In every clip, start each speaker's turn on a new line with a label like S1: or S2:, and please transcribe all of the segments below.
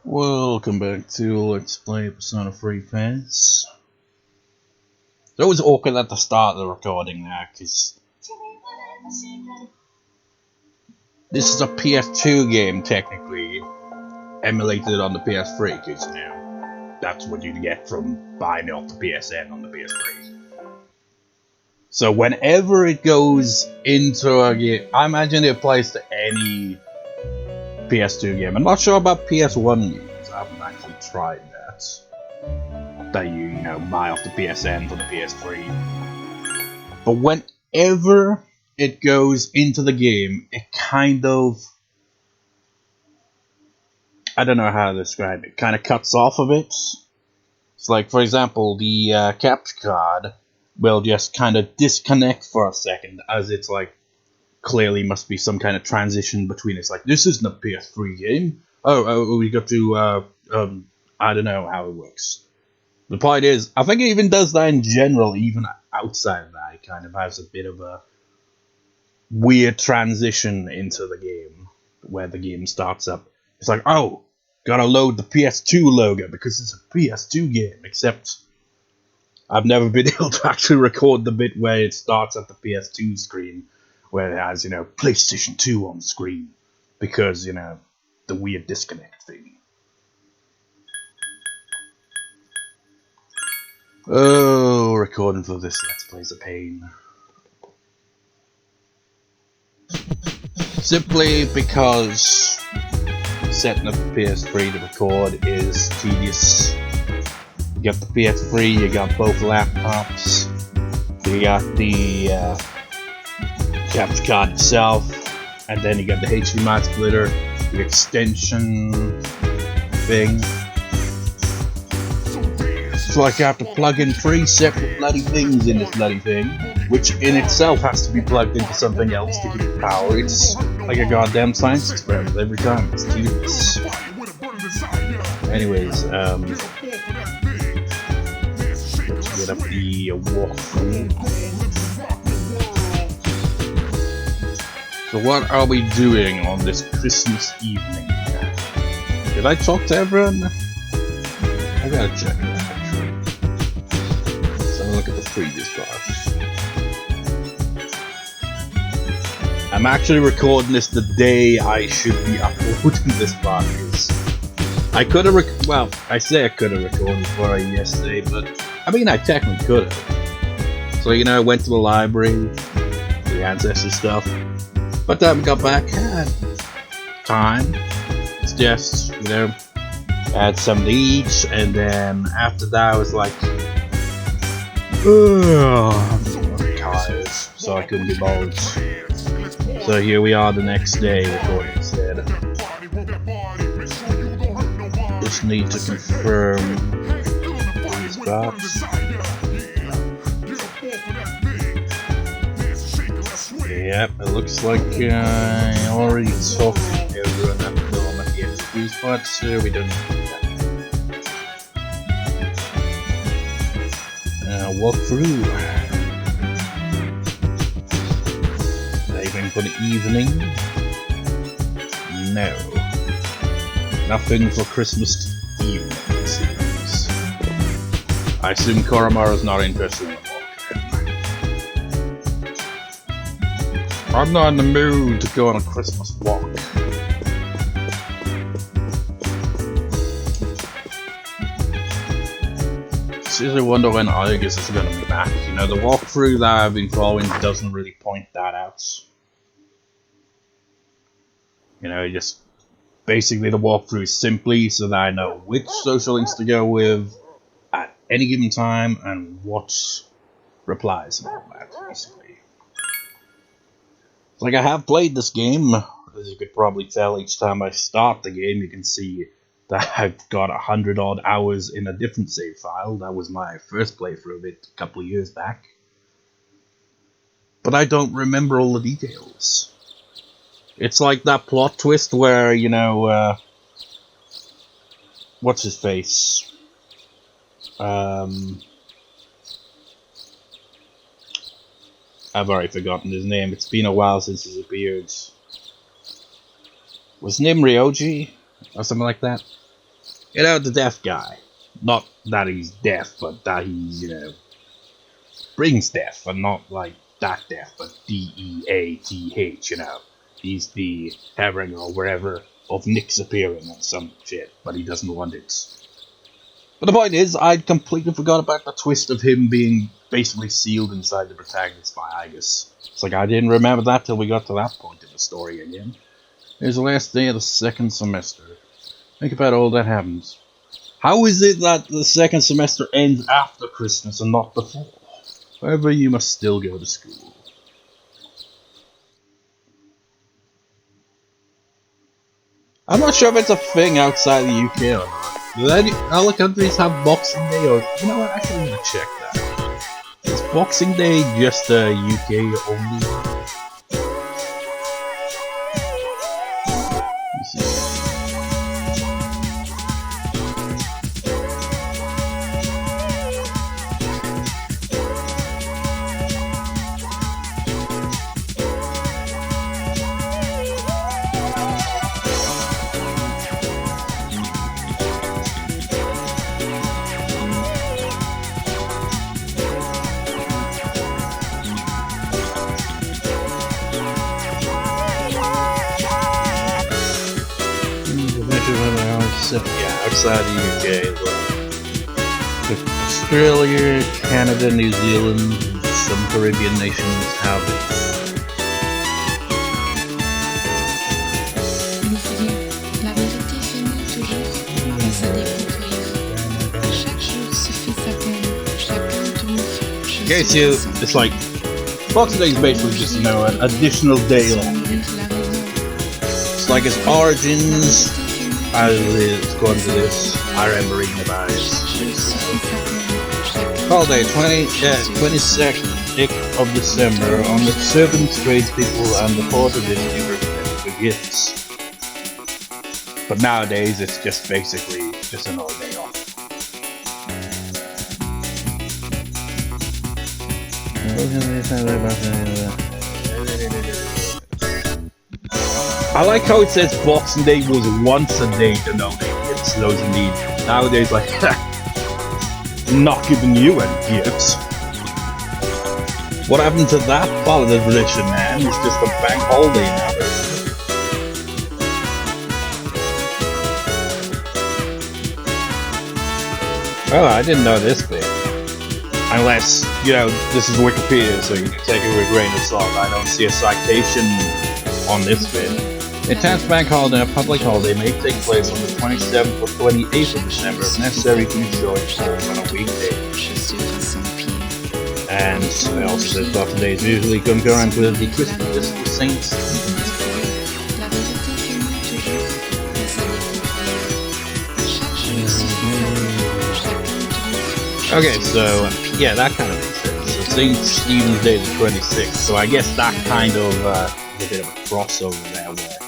S1: Welcome back to Let's Play Persona 3 FES. It's always awkward at the start of the recording now, because this is a PS2 game technically, emulated on the PS3, because you know, that's what you get from buying it off the PSN on the PS3. So whenever it goes into a game, I imagine it applies to any PS2 game. I'm not sure about PS1 games. I haven't actually tried that. That you know, buy off the PSN for the PS3. But whenever it goes into the game, it kind of... I don't know how to describe it. Kind of cuts off of it. It's like, for example, the capture card will just kind of disconnect for a second, as it's like, clearly must be some kind of transition between. It's like, this isn't a PS3 game. Oh, we got to, I don't know how it works. The point is, I think it even does that in general, even outside of that. It kind of has a bit of a weird transition into the game, where the game starts up. It's like, oh, gotta load the PS2 logo, because it's a PS2 game, except I've never been able to actually record the bit where it starts at the PS2 screen, where it has, you know, PlayStation 2 on the screen, because, you know, the weird disconnect thing. Oh, recording for this Let's Play's a pain. Simply because setting up the PS3 to record is tedious. You got the PS3, you got both laptops, you got the capture card itself, and then you got the HDMI splitter, the extension thing. So like you have to plug in 3 separate bloody things in this bloody thing, which in itself has to be plugged into something else to give it power. It's like a goddamn science experiment every time. It's tedious. Anyways, let's get up the walkthrough. So what are we doing on this Christmas evening? Did I talk to everyone? I gotta check that actually. Let's have a look at the previous parts. I'm actually recording this the day I should be uploading this part. I could have well, I say I could have recorded for it yesterday, but I mean I technically could have. So you know, I went to the library, the ancestor stuff. But then got back, had time. It's just, you know, had something to eat, and then after that I was like, I'm tired, so I couldn't be bothered. So here we are the next day recording instead. Just need to confirm these spots. Yep, it looks like I already talked to everyone at the end of these parts, so we don't need to do that. Walk through. Saving for the evening? No. Nothing for Christmas evening, it seems. I assume Koromaru's not interested in the walk. I'm not in the mood to go on a Christmas walk. Seriously wonder when August is going to be back. You know, the walkthrough that I've been following doesn't really point that out. You know, just basically the walkthrough is simply so that I know which social links to go with at any given time and what replies and all that, basically. Like, I have played this game, as you could probably tell. Each time I start the game, you can see that I've got 100 odd hours in a different save file. That was my first playthrough of it a couple of years back. But I don't remember all the details. It's like that plot twist where, you know, what's his face? I've already forgotten his name. It's been a while since he's appeared. Was his name Ryoji? Or something like that? You know, the deaf guy. Not that he's deaf, but that he's, brings death, and not like that death, but DEATH, He's the harbinger or wherever of Nick's appearing and some shit, but he doesn't want it. But the point is, I'd completely forgot about the twist of him being basically sealed inside the protagonist by Igus. It's like I didn't remember that till we got to that point in the story again. Here's the last day of the second semester. Think about all that happens. How is it that the second semester ends after Christmas and not before? However, you must still go to school. I'm not sure if it's a thing outside the UK or not. Do any other countries have Boxing Day, or you know what? Actually, I'm gonna check that. Is Boxing Day just UK only? Yeah, outside the UK as well. Australia, Canada, New Zealand, some Caribbean nations have it.
S2: La vérité finit toujours face à découvrir. Chaque jour se fait sa peine. Chacun trouve.
S1: Okay, so it's like Boxing Day is basically just an additional day long. It's like its origins. According to this, I remember reading about it. Holiday 22nd of December on the servants, tradespeople, and the 4th of December for gifts. But nowadays, it's just basically just another day off. I like how it says Boxing Day was once a day denoting it's those indeed. Nowadays, like, not giving you any gifts. What happened to that part of the tradition, man? It's just a bank holiday nowadays. Oh, I didn't know this bit. Unless, this is Wikipedia, so you can take it with a grain of salt. I don't see a citation on this bit. A 10th bank holiday, a public holiday, may take place on the 27th or 28th of December if necessary to ensure it falls on a weekday. And it also says Boxing Day is usually concurrent with the Christmas of Saint Stephen's. Okay, so yeah, that kind of makes sense. So Saint Stephen's Day is the 26th, so I guess that kind of is a bit of a crossover there where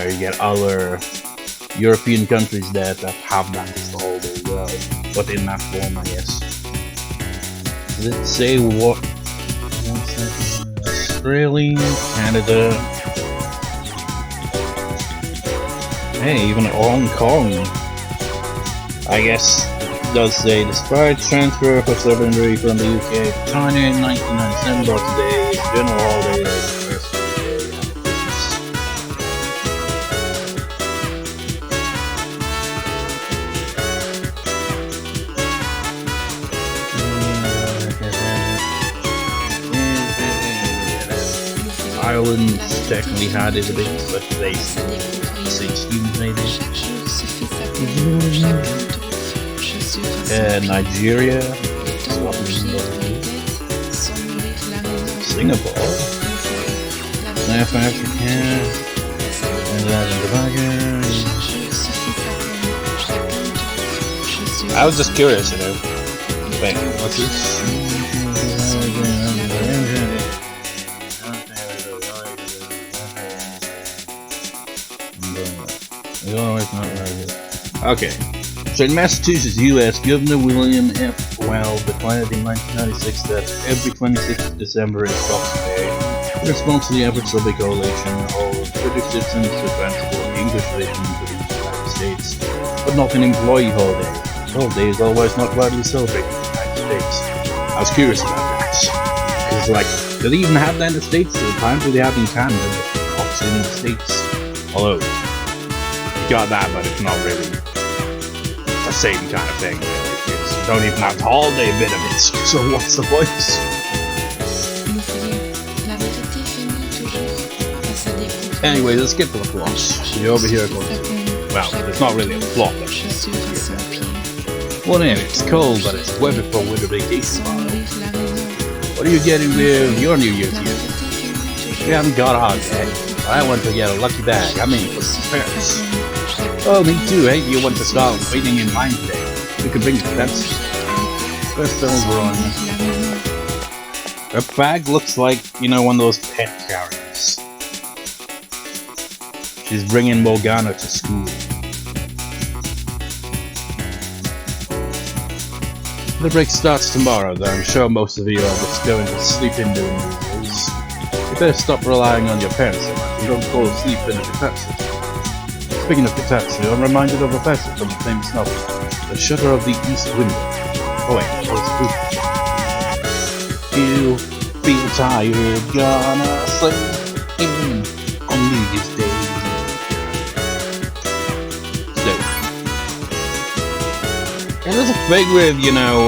S1: you get other European countries there that have that as the holiday as well, but in that form, I guess. Does it say what? Australia, Canada, hey, even Hong Kong. I guess it does say, despite transfer of sovereignty from the UK to China in 1997, Boxing Day is general holiday. Ireland technically had it a bit, but they say students maybe. Nigeria, Singapore, South Africa, I was just curious, Wait, what's this? Okay, so in Massachusetts, U.S., Governor William F. Well declared in 1996 that every 26th of December is Boxing Day, in response to the efforts of a coalition of British citizens to transport English tradition to the United States. but not an employee holiday. Holiday is otherwise not widely celebrated in the United States. I was curious about that. Because, like, do they even have that in the States? The times do they have in Canada, but obviously in the States. Although, you got that, but it's not really the same kind of thing. You don't even have the holiday bit of it, so what's the point? Anyway, let's get to the plot. You're over here going, well, it's not really a plot, but well, anyway, it's cold, but it's weather for winter vacation. What are you getting with your New Year's gift? We haven't got a hot yet. I want to get a lucky bag. I mean, for parents. Oh, me too, eh? You want to start waiting in line today. We could bring that's first over on. Her bag looks like, you know, one of those pet carriers. She's bringing Morgana to school. The break starts tomorrow, though I'm sure most of you are just going to sleep in during New Year's. You better stop relying on your parents so much. You don't fall asleep in a Katatsu. Speaking of Katatsu, I'm reminded of a passage from the famous novel, The Shutter of the East Window. Oh wait, that was you feel tired, gonna sleep in on New Year's Day. And there's a thing with, you know,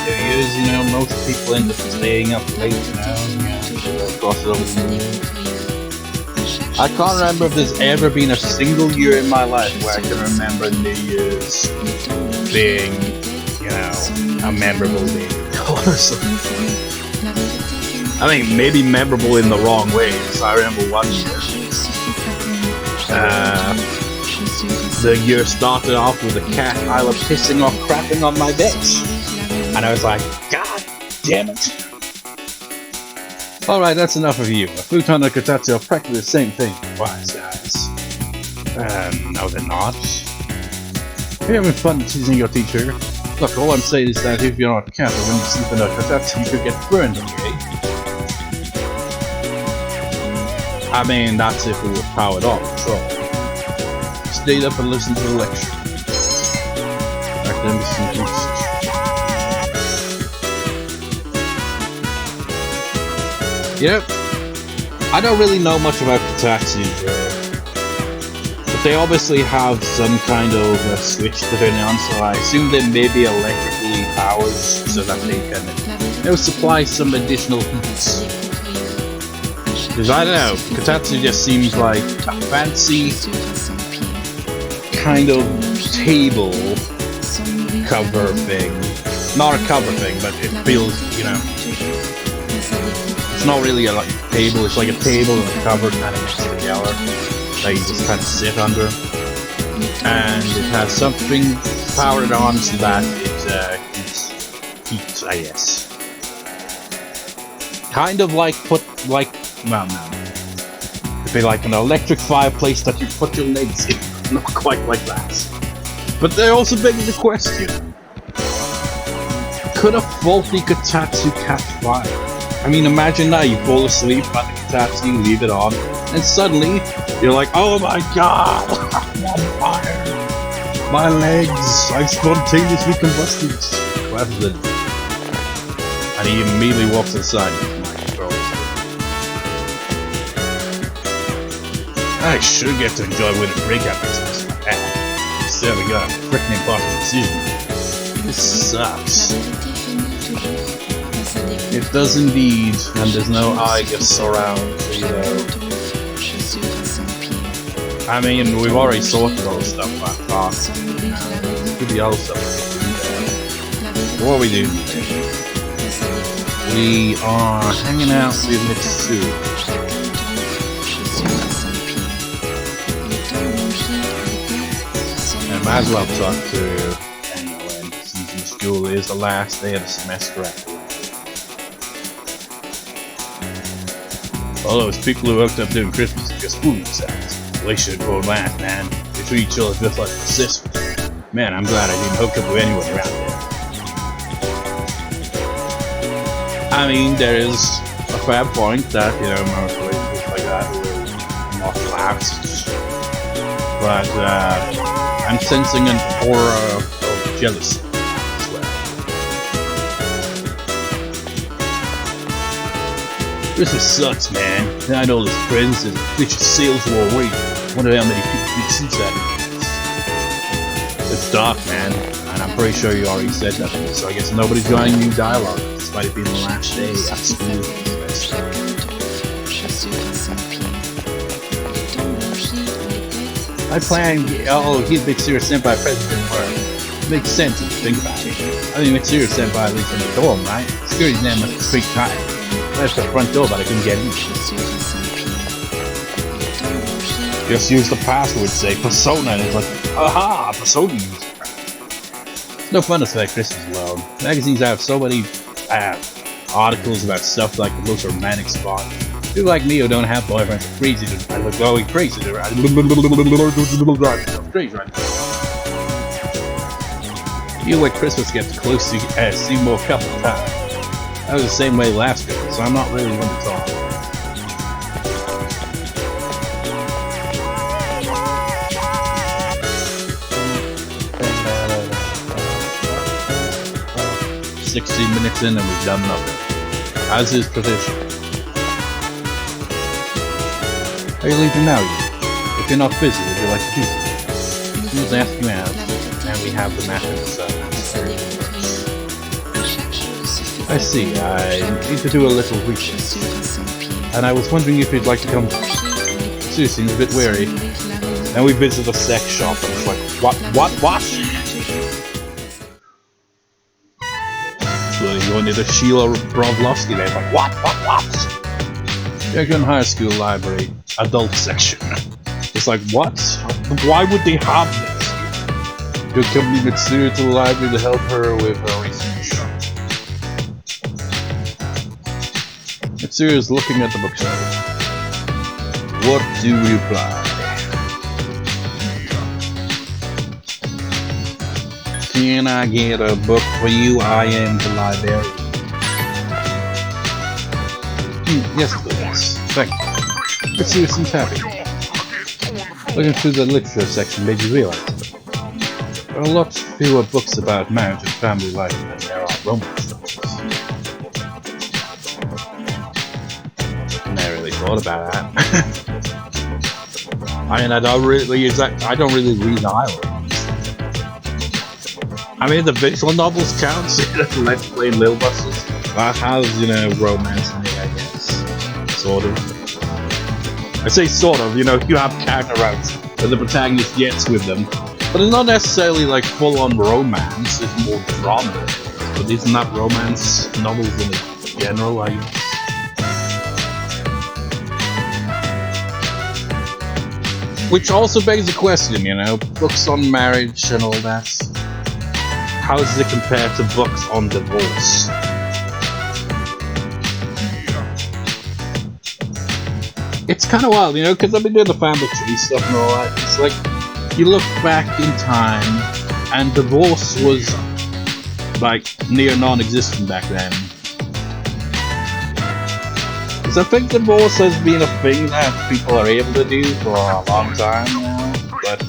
S1: New Year's, you know, most people end up staying up late, you know, across it over the years. I can't remember if there's ever been a single year in my life where I can remember New Year's being, you know, a memorable day. I mean, maybe memorable in the wrong ways. I remember one year. The year started off with a cat Isla pissing or crapping on my bed. And I was like, God damn it. Alright, that's enough of you. A futon and a katatsu are practically the same thing. Wise guys. No they're not. You're having fun teasing your teacher. Look, all I'm saying is that if you're not careful when you sleep in a katatsu, you could get burned, okay? I mean, that's if it was powered on, so. Stayed up and listened to the lecture. Back then, yep. I don't really know much about Katatsu, but they obviously have some kind of a switch to turn on, so I assume they may be electrically powered so that they can, you know, supply some additional heat. Because I don't know, Katatsu just seems like a fancy kind of table cover thing. Not a cover thing, but it feels, you know, it's not really a like table, it's like a table and a cover kind of mixed together that you just kind of sit under. And it has something powered on so that it keeps heat, I guess. Kind of like well, no. It'd be like an electric fireplace that you put your legs in. Not quite like that. But they also beg the question. Could a faulty Katatsu catch fire? I mean, imagine that, you fall asleep at the Katatsu, you leave it on, and suddenly, you're like, oh my god, I'm on fire! My legs, I've spontaneously combusted! What happens then? And he immediately walks inside with my controls. I should get to enjoy winning breakout business like that. Instead we got a freaking impossible decision. This sucks. It does indeed, and there's no Aegis around, you know. I mean, we've already sorted all the stuff I thought. Could be other stuff. What are we doing today? We are hanging out with Mitsuru. And might as well talk to when season of school is the last day of the semester after. All those people who hooked up doing Christmas are just fooling themselves. They should go laugh, man. They treat each other just like sisters. Man, I'm glad I didn't hook up with anyone around there. I mean, there is a fair point that, you know, most relationships like that will not last. But, I'm sensing an aura of jealousy. I swear. This sucks, man. I know this friends and vicious sales war already. Wonder how many people can see that. It's dark, man, and I'm pretty sure you already said that. So I guess nobody's joining new dialogue, despite it being the last day at school. I plan. Oh, he's Mitsuru Senpai president work. Makes sense if you think about it. I mean, Mitsuru Senpai lives in the dorm, right? Security's name must be pretty tight. There's the front door, but I couldn't get in. Just use the password, say persona, and it's like, aha, persona user. It's no fun to select Christmas alone. Magazines have so many articles about stuff like the most romantic spot. People like me who don't have boyfriends are crazy to going crazy to You when Christmas gets close to see more couple times. I was the same way last year, so I'm not really going to talk. "16 minutes in and we've done nothing. As is tradition. Are you leaving now, you? If you're not busy, would you like to do something? Please ask you out, and we have the matches. I see, I need to do a little research. And I was wondering if you'd like to come. Sue seems a bit weary. Then we visit a sex shop and it's like, what? So you wanted a Sheila Brovlovsky there, like, what? American High School Library, adult section. It's like, what? Why would they have this? You accompany Mitsuru to the library to help her with her research. Mitsuru is looking at the bookshelf. What do we reply? Can I get a book for you? I am the librarian. Yes, please. Thank you. Mitsuru seems happy. Looking through the literature section made you realize there are a lot fewer books about marriage and family life than there are romance novels. I never really thought about that. I mean, I don't really read either. I mean, the visual novels count. Let's Play Lil Buses. That has, romance in it, I guess. Sort of. I say sort of, you have character routes that the protagonist gets with them. But it's not necessarily like full-on romance, it's more drama. But isn't that romance novels in general, I guess? Which also begs the question, books on marriage and all that. How does it compare to books on divorce? It's kind of wild, because I've been doing the family tree stuff and all that. It's like, you look back in time, and divorce was, near non-existent back then. Because I think divorce has been a thing that people are able to do for a long time now, but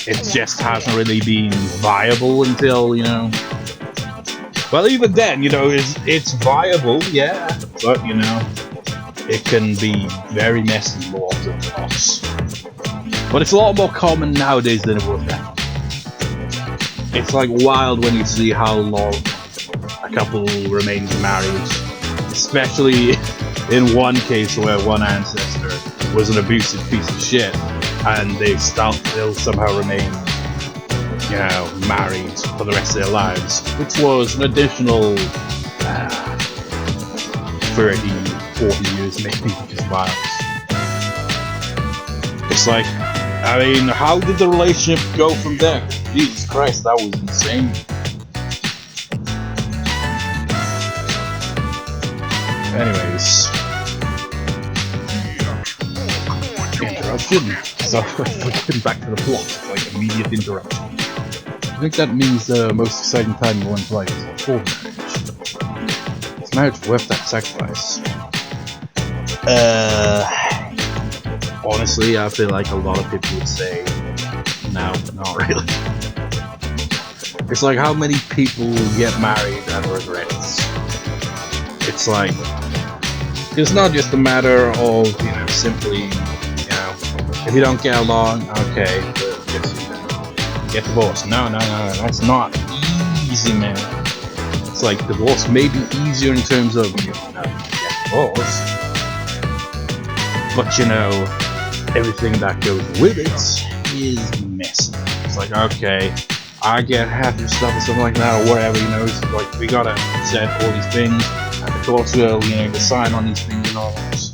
S1: it just hasn't really been viable until, Well, even then, it's viable, yeah, but, it can be very messy more often than not. But it's a lot more common nowadays than it was then. It's like wild when you see how long a couple remains married. Especially in one case where one ancestor was an abusive piece of shit and they'll somehow remain, married for the rest of their lives. Which was an additional 30, 40 years maybe, just wild. It's like, how did the relationship go from there? Jesus Christ, that was insane. Anyways. Interruption. So, getting back to the plot, immediate interruption. I think that means the most exciting time in one's life is before marriage. Is marriage worth that sacrifice? Honestly, I feel like a lot of people would say No, not really. It's like how many people get married and regrets. It's like it's not just a matter of simply if you don't get along, okay, just get divorced. No, that's not easy, man. It's like divorce may be easier in terms of get divorced, but everything that goes with it is messy. It's like, okay, I get half your stuff or something like that, or whatever, it's like we gotta set all these things, and the courts will, decide on these things and all that.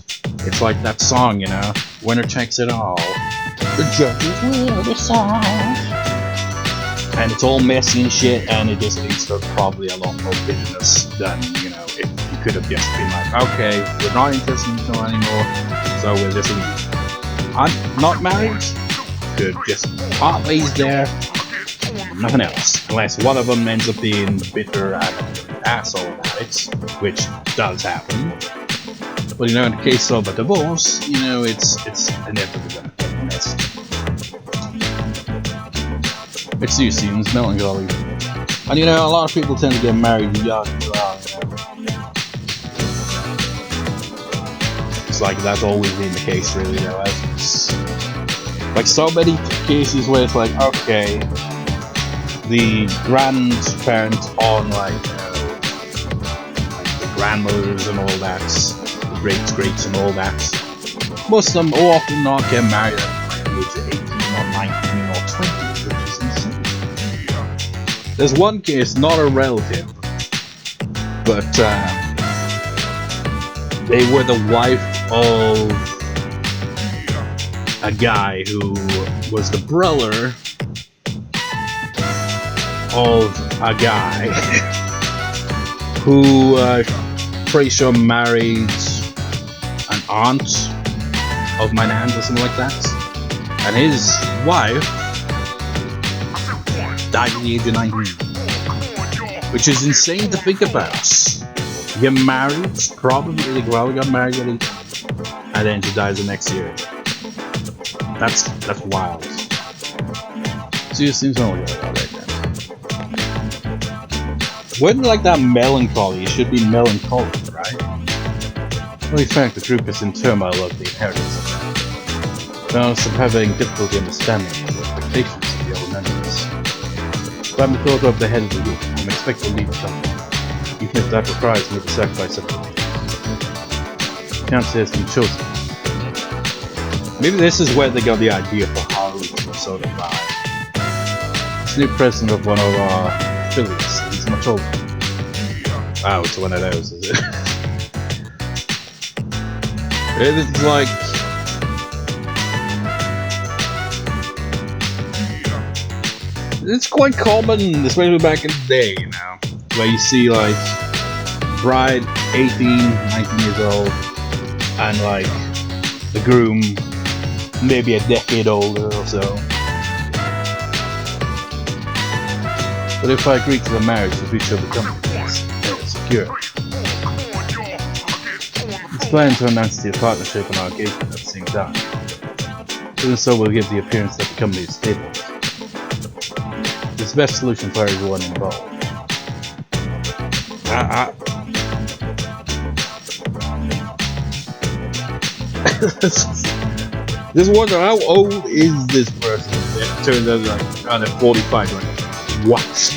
S1: It's like that song, winner takes it all. The judges will decide. And it's all messy and shit, and it just leads to probably a lot more bitterness than, if you could have just been like, okay, we're not interested in each other anymore, so we'll just leave. I'm not married, could just part ways there, nothing else. Unless one of them ends up being bitter and an asshole about it, which does happen. But in the case of a divorce, it's inevitably gonna get messy. It's you seems melancholy. And a lot of people tend to get married young as well, It's like that's always been the case really though. It's like so many cases where it's like, okay, the grandparents on like the grandmothers and all that, the greats and all that. Most of them often not get married at the age of 18 or 19 or 20, which is insane. There's one case, not a relative, but they were the wife of a guy who was the brother of a guy who pretty sure married an aunt of my nan's or something like that, and his wife died at the age of 19, which is insane to think about. Get married, probably got married at 18, and then she dies the next year. That's wild. So it seems not really right then. When like that melancholy, it should be melancholic, right? Well, in fact, the group is in turmoil of the inheritance. Found some having difficulty understanding the expectations of the old members. But I'm the thought of the head of the group. I'm expected to lead the company, even if that requires me to sacrifice something. Can't say it's been chosen. Maybe this is where they got the idea for how to sort of this new president of one of our affiliates. He's much older. Wow, it's one of those, is it? It's like it's quite common, especially back in the day, where you see like bride 18, 19 years old, and like the groom maybe a decade older or so. But if I agree to the marriage, the future of the company is secure. It's planned to announce the partnership and our engagement at the same time. Doing so will give the appearance that the company is stable. It's the best solution for everyone involved. Just wonder how old is this person? It turns out like kind of 45. Like, what?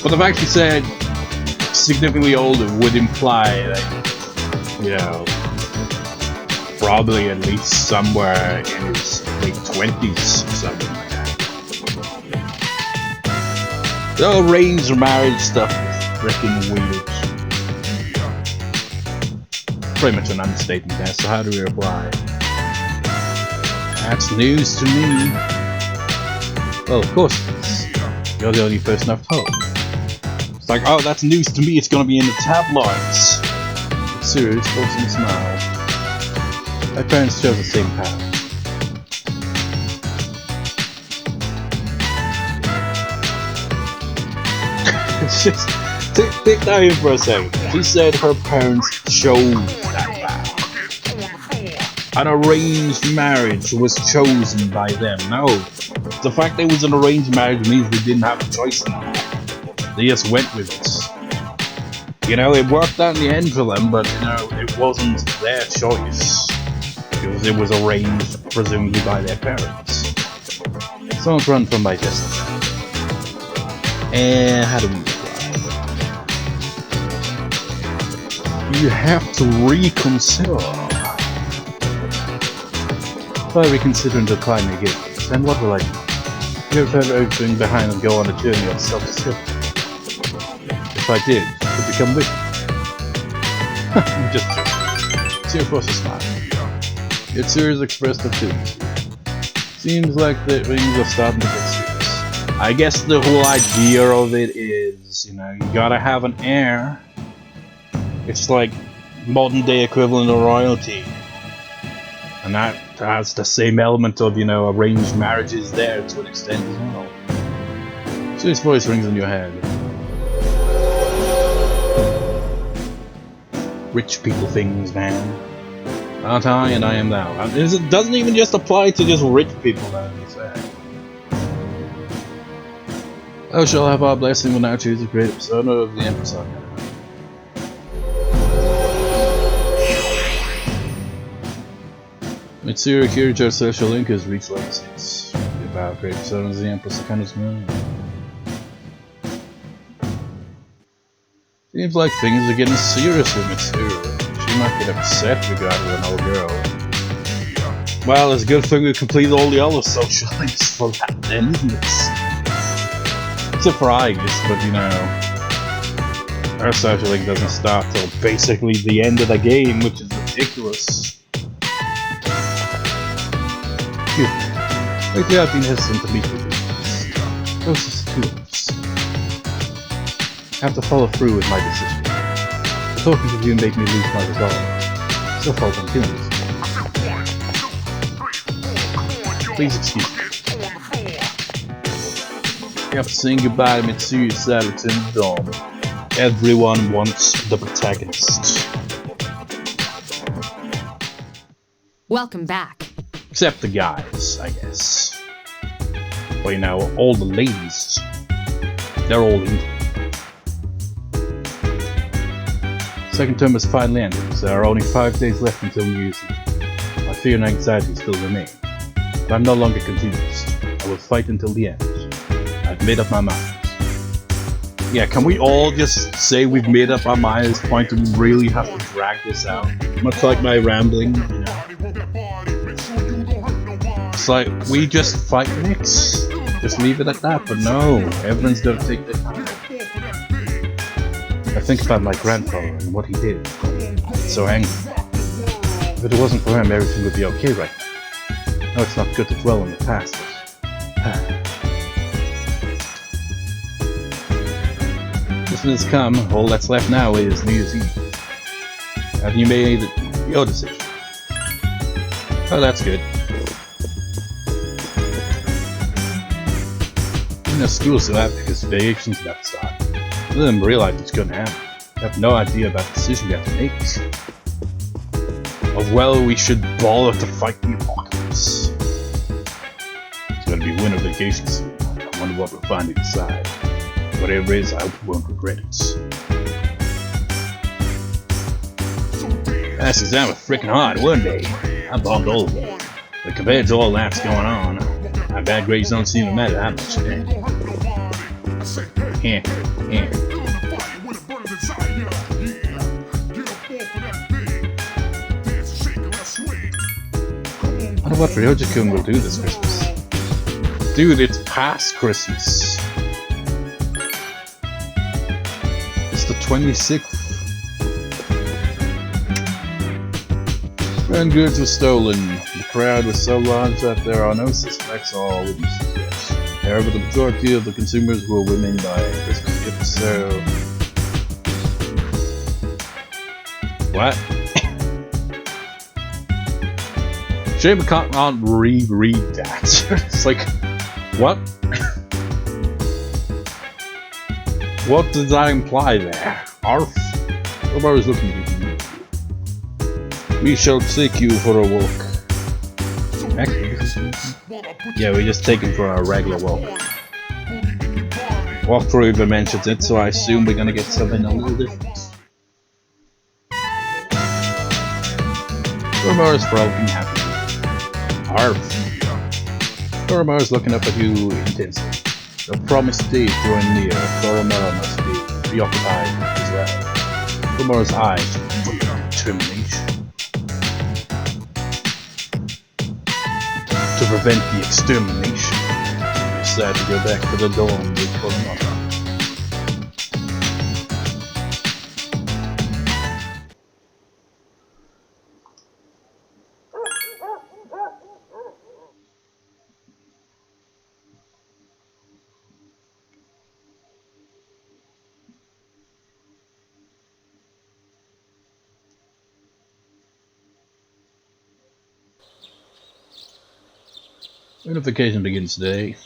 S1: But the fact he said significantly older would imply that, probably at least somewhere in his late 20s or something like that. The whole arranged marriage stuff is freaking weird. Pretty much an understatement there, so how do we reply? That's news to me. Well, of course it is. You're the only person I've told. It's like, oh, that's news to me, it's gonna be in the tabloids. Mitsuru is forcing a smile. My parents chose the same path. It's just, take that in for a second. She said her parents chose that path. an arranged marriage was chosen by them. No, the fact that it was an arranged marriage means they didn't have a choice in that. They just went with it. You know, it worked out in the end for them, but you know, it wasn't their choice. Because it was arranged, presumably by their parents. So let's run from my destiny. And how do we apply? You have to reconsider. If I reconsider and decline again, then what will I do? You ever had everything behind and go on a journey of self-discovery? If I did, I could become with you. I'm just joking. It's your first smile. Mitsuru has expressed her feelings. Seems like the things are starting to get serious. I guess the whole idea of it is, you know, you gotta have an heir. It's like modern day equivalent of royalty. And that has the same element of, you know, arranged marriages there to an extent as well. So his voice rings in your head. Rich people things, man. Aren't I and I am thou. It doesn't even just apply to just rich people, though, they say. Thou shalt have our blessing when thou choose a great persona of the empress. Mitsuru Kirijo's social link has reached level 6. About great personas of the empress kind of smooth. Seems like things are getting serious with Mitsuru. She might get upset regarding an old girl. Well, it's a good thing we completed all the other social links for that then, isn't it? Surprise, but you know, our social link doesn't start till basically the end of the game, which is ridiculous. Lately I've been hesitant to meet with you. Closest to us. I have to follow through with my decision. Talking to you made me lose my resolve. So far I'm feeling this. Please excuse me. After saying goodbye to Mitsuru Saturn to the dawn, everyone wants the protagonist.
S3: Welcome back.
S1: Except the guys, I guess. Well, you know, all the ladies. They're all evil. Second term has finally ended, so there are only 5 days left until New Year's Eve. My fear and anxiety still remain, but I'm no longer confused. I will fight until the end. I've made up my mind. Yeah, can we all just say we've made up our mind at this point and we really have to drag this out? Much like my rambling, you know. It's like, we just fight next. Just leave it at that, but no, everyone's gonna take their time. I think about my grandfather and what he did. So angry. If it wasn't for him, everything would be okay right now. No, it's not good to dwell on the past. Christmas has come, all that's left now is New Year's Eve. Have you made your decision? Oh, that's good. You know, school's still out because vacation's about to start. None of them realize it's going to happen. They have no idea about the decision we have to make. Of whether we should bother to fight the apocalypse. It's going to be winter vacation soon. I wonder what we'll finally decide. Whatever it is, I hope we won't regret it. That's exam was freaking hard one day. I bombed all of it. But compared to all that's going on, my bad grades don't seem to matter that much. Yeah. I wonder what Ryoja-kun will do this Christmas. Dude, it's past Christmas. It's the 26th. When goods were stolen, the crowd was so large that there are no suspects or witnesses yet. However, the majority of the consumers were women buying Christmas gifts, so... What? Shame I can't reread that. It's like, what? What does that imply there? Arf? Nobody was looking at you. We shall take you for a walk. Actually, yeah, we just take him for a regular walk. Walkthrough even mentions it, so I assume we're gonna get something a little different. Toromar is frolicking happily. Arf! Toromar is looking up at you intensely. The promised date drawing near, Toromar must be preoccupied as well. Toromar's eyes full of determination. To prevent the extermination, we decide to go back to the dorm with Toromar. Unification begins today.